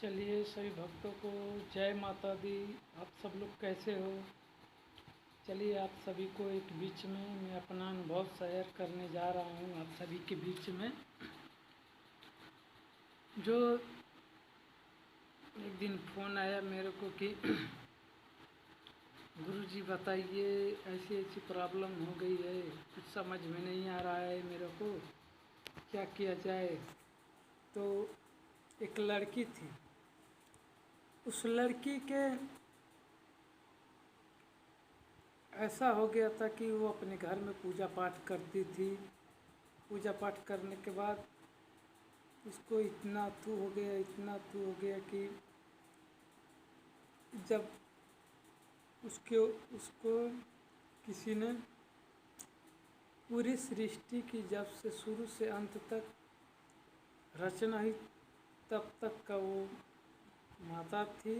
चलिए सभी भक्तों को जय माता दी। आप सब लोग कैसे हो? चलिए आप सभी को एक बीच में मैं अपना अनुभव शेयर करने जा रहा हूँ आप सभी के बीच में। जो एक दिन फ़ोन आया मेरे को कि गुरुजी बताइए ऐसी ऐसी प्रॉब्लम हो गई है, कुछ समझ में नहीं आ रहा है मेरे को, क्या किया जाए। तो एक लड़की थी, उस लड़की के ऐसा हो गया था कि वो अपने घर में पूजा पाठ करती थी। पूजा पाठ करने के बाद उसको इतना अथू हो गया, इतना अथू हो गया कि जब उसको उसको किसी ने पूरी सृष्टि की जब से शुरू से अंत तक रचना हुई तब तक का वो माता थी।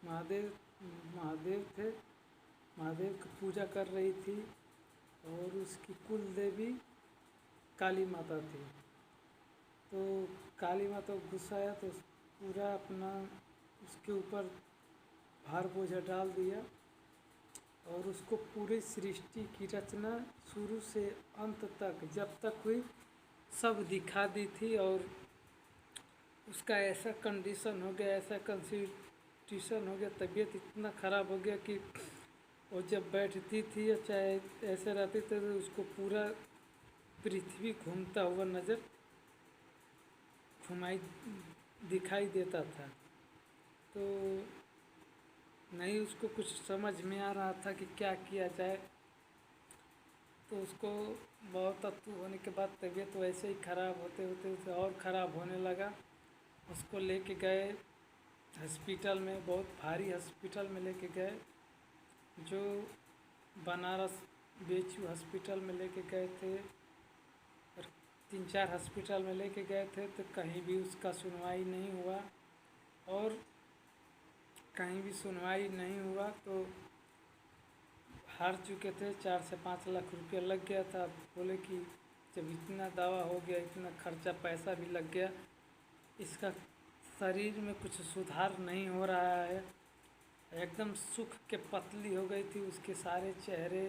महादेव महादेव थे, महादेव की पूजा कर रही थी और उसकी कुल देवी काली माता थी। तो काली माता को गुस्सा आया तो पूरा अपना उसके ऊपर भार बोझा डाल दिया और उसको पूरी सृष्टि की रचना शुरू से अंत तक जब तक हुई सब दिखा दी थी। और उसका ऐसा कंडीशन हो गया, ऐसा कंस्टिट्यूशन हो गया, तबीयत इतना ख़राब हो गया कि वो जब बैठती थी या चाहे ऐसे रहती थी तो उसको पूरा पृथ्वी घूमता हुआ नज़र घुमाई दिखाई देता था। तो नहीं उसको कुछ समझ में आ रहा था कि क्या किया जाए। तो उसको बहुत अत्तू होने के बाद तबीयत वैसे ही ख़राब होते होते उसे और ख़राब होने लगा। उसको लेके गए हॉस्पिटल में, बहुत भारी हॉस्पिटल में लेके गए, जो बनारस BHU हॉस्पिटल में लेके गए थे। और 3-4 हॉस्पिटल में लेके गए थे तो कहीं भी उसका सुनवाई नहीं हुआ। और कहीं भी सुनवाई नहीं हुआ तो हार चुके थे, 4 से 5 लाख रुपया लग गया था। बोले कि जब इतना दवा हो गया, इतना खर्चा पैसा भी लग गया, इसका शरीर में कुछ सुधार नहीं हो रहा है, एकदम सूख के पतली हो गई थी। उसके सारे चेहरे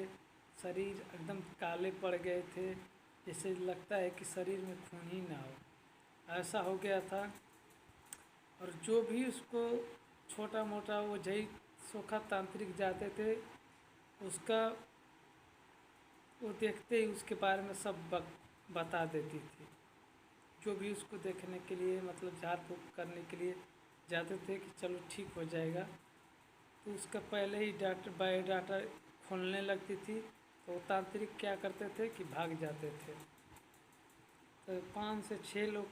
शरीर एकदम काले पड़ गए थे, जैसे लगता है कि शरीर में खून ही ना हो, ऐसा हो गया था। और जो भी उसको छोटा मोटा वो जय सोखा तांत्रिक जाते थे, उसका वो देखते ही उसके बारे में सब बता देती थी। जो भी उसको देखने के लिए मतलब झाड़ फूँक करने के लिए जाते थे कि चलो ठीक हो जाएगा, तो उसका पहले ही डॉक्टर बायोडाटा खोलने लगती थी। तो तांत्रिक क्या करते थे कि भाग जाते थे। तो 5 से 6 लोग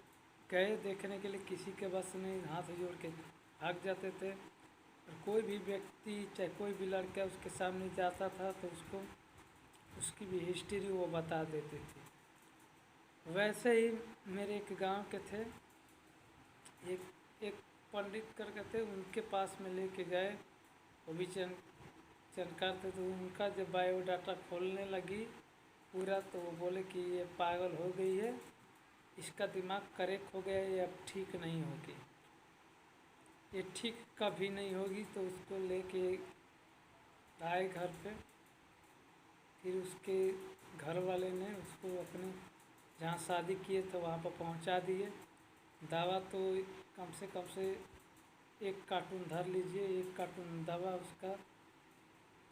गए देखने के लिए, किसी के बस नहीं, हाथ जोड़ के भाग जाते थे। और कोई भी व्यक्ति चाहे कोई भी लड़का उसके सामने जाता था तो उसको उसकी भी हिस्ट्री वो बता देते थे। वैसे ही मेरे एक गांव के थे, एक पंडित करके थे, उनके पास में लेके गए, वो भी जानकार थे। तो उनका जब बायोडाटा खोलने लगी पूरा, तो वो बोले कि ये पागल हो गई है, इसका दिमाग करेक्ट हो गया है, ये अब ठीक नहीं होगी, ये ठीक कभी नहीं होगी। तो उसको लेके आए घर पे। फिर उसके घर वाले ने उसको अपने जहाँ शादी किए थे वहाँ पर पहुँचा दिए। दवा तो कम से 1 कार्टून धर लीजिए, 1 कार्टून दवा उसका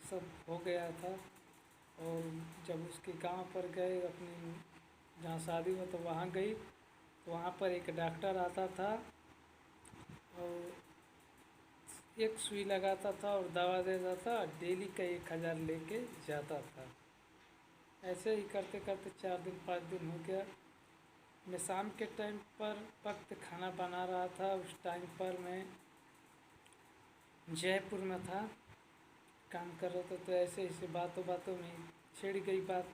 सब हो गया था। और जब उसके गांव पर गए, अपनी जहाँ शादी हुआ तो वहाँ गई, तो वहाँ पर एक डॉक्टर आता था और एक सुई लगाता था और दवा देता था, डेली का 1000 लेके जाता था। ऐसे ही करते करते 4 दिन 5 दिन हो गया। मैं शाम के टाइम पर वक्त खाना बना रहा था। उस टाइम पर मैं जयपुर में था, काम कर रहा था। तो ऐसे ऐसे बातों बातों में छिड़ गई बात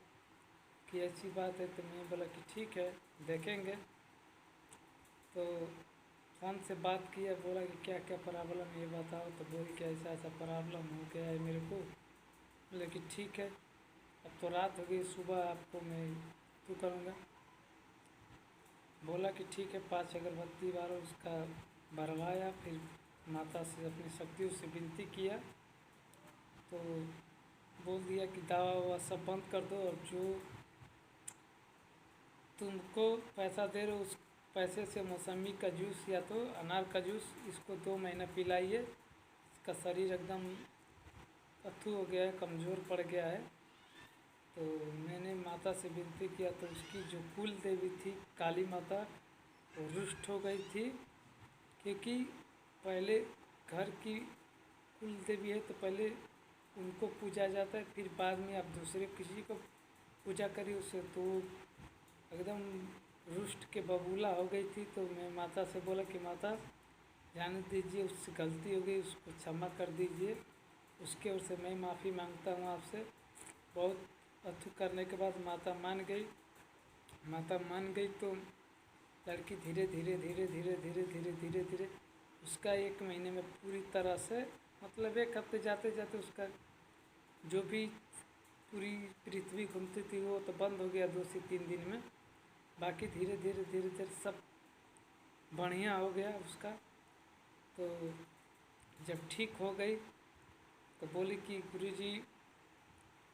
कि ऐसी बात है। तो मैं बोला कि ठीक है देखेंगे। तो फ़ोन से बात किया, बोला कि क्या क्या प्रॉब्लम ये बताओ। तो बोली कि ऐसा ऐसा प्रॉब्लम हो गया है मेरे को। बोले कि ठीक है, अब तो रात हो गई, सुबह आपको मैं करूँगा। बोला कि ठीक है, 5 अगरबत्ती बारो, उसका भरवाया, फिर माता से अपनी शक्तियों से विनती किया तो बोल दिया कि दवा ववा सब बंद कर दो और जो तुमको पैसा दे रहे हो उस पैसे से मौसमी का जूस या तो अनार का जूस इसको 2 महीना पिलाइए। इसका शरीर एकदम अथू हो गया है, कमज़ोर पड़ गया है। तो मैंने माता से विनती किया तो उसकी जो कुल देवी थी काली माता वो रुष्ट हो गई थी, क्योंकि पहले घर की कुल देवी है तो पहले उनको पूजा जाता है, फिर बाद में आप दूसरे किसी को पूजा करिए उससे, तो एकदम रुष्ट के बबूला हो गई थी। तो मैं माता से बोला कि माता जाने दीजिए, उससे गलती हो गई, उसको क्षमा कर दीजिए। उसके ओर से मैं माफ़ी मांगता हूँ आपसे। बहुत अथू करने के बाद माता मान गई। माता मान गई तो लड़की धीरे धीरे धीरे धीरे धीरे धीरे धीरे धीरे उसका 1 महीने में पूरी तरह से, मतलब 1 हफ्ते जाते जाते उसका जो भी पूरी पृथ्वी घूमती थी वो तो बंद हो गया 2 से 3 दिन में। बाकी धीरे धीरे धीरे धीरे सब बढ़िया हो गया उसका। तो जब ठीक हो गई तो बोली कि गुरुजी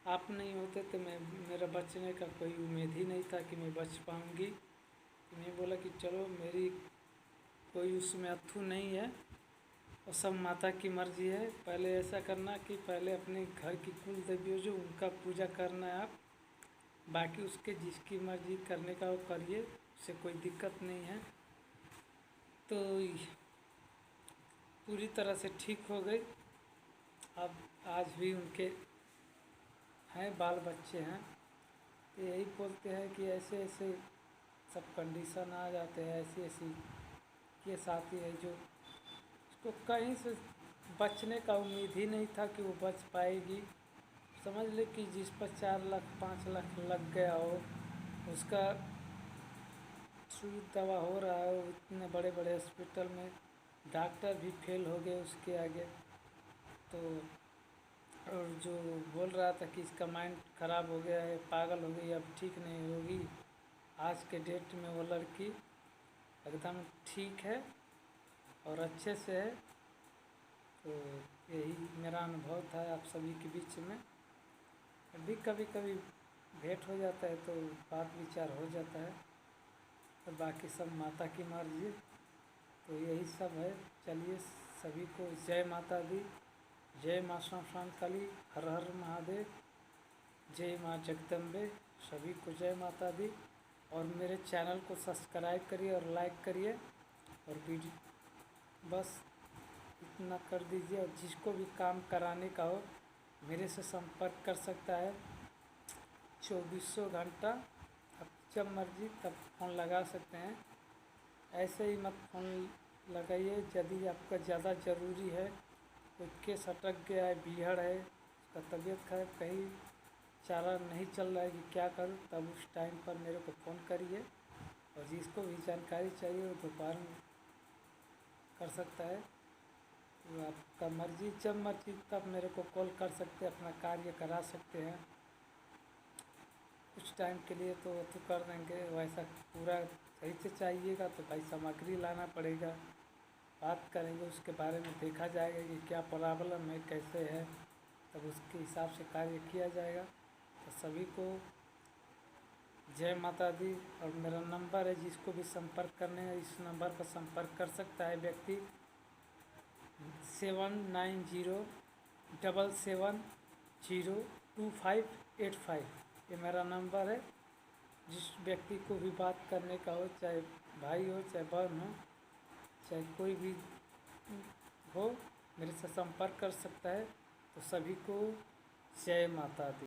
आप नहीं होते तो मेरा बचने का कोई उम्मीद ही नहीं था कि मैं बच पाऊँगी। तो मैं बोला कि चलो मेरी कोई उसमें अथू नहीं है और सब माता की मर्ज़ी है। पहले ऐसा करना कि पहले अपने घर की कुल देवी जो उनका पूजा करना है आप, बाकी उसके जिसकी मर्ज़ी करने का वो करिए, उससे कोई दिक्कत नहीं है। तो पूरी तरह से ठीक हो गई। अब आज भी उनके हैं बाल बच्चे हैं। तो यही बोलते हैं कि ऐसे ऐसे सब कंडीशन आ जाते हैं, ऐसी ऐसी केस आती है जो उसको कहीं से बचने का उम्मीद ही नहीं था कि वो बच पाएगी। समझ ले कि जिस पर 4 लाख 5 लाख लग गया हो, उसका सुई दवा हो रहा है, वो इतने बड़े बड़े हॉस्पिटल में डॉक्टर भी फेल हो गए उसके आगे। तो और जो बोल रहा था कि इसका माइंड ख़राब हो गया है, पागल हो गई, अब ठीक नहीं होगी, आज के डेट में वो लड़की एकदम ठीक है और अच्छे से है। तो यही मेरा अनुभव था आप सभी के बीच में। अभी कभी कभी भेंट हो जाता है तो बात विचार हो जाता है, और बाकी सब माता की मर्जी। तो यही सब है। चलिए सभी को जय माता दी, जय माँ श्मशान काली, हर हर महादेव, जय माँ जगदम्बे। सभी को जय माता दी। और मेरे चैनल को सब्सक्राइब करिए और लाइक करिए और वीडियो बस इतना कर दीजिए। और जिसको भी काम कराने का हो मेरे से संपर्क कर सकता है। 2400 घंटा, आप जब मर्जी तब फ़ोन लगा सकते हैं। ऐसे ही मत फ़ोन लगाइए यदि आपका ज़्यादा ज़रूरी है, कोई केस अटक गया है, बीहड़ है, उसका तबीयत खराब, कहीं चारा नहीं चल रहा है कि क्या करूं, तब उस टाइम पर मेरे को फ़ोन करिए। और जिसको भी जानकारी चाहिए वो दोपहर में कर सकता है। तो आपका मर्जी, जब मर्जी तब मेरे को कॉल कर सकते हैं, अपना कार्य करा सकते हैं। कुछ टाइम के लिए तो कर देंगे, वैसा पूरा सही से चाहिएगा तो भाई सामग्री लाना पड़ेगा, बात करेंगे उसके बारे में, देखा जाएगा कि क्या प्रॉब्लम है, कैसे है, तब उसके हिसाब से कार्य किया जाएगा। तो सभी को जय माता दी। और मेरा नंबर है, जिसको भी संपर्क करने हैं इस नंबर पर संपर्क कर सकता है व्यक्ति। 7907702585, ये मेरा नंबर है। जिस व्यक्ति को भी बात करने का हो, चाहे भाई हो चाहे बहन हो चाहे कोई भी हो, मेरे से संपर्क कर सकता है। तो सभी को जय माता दी।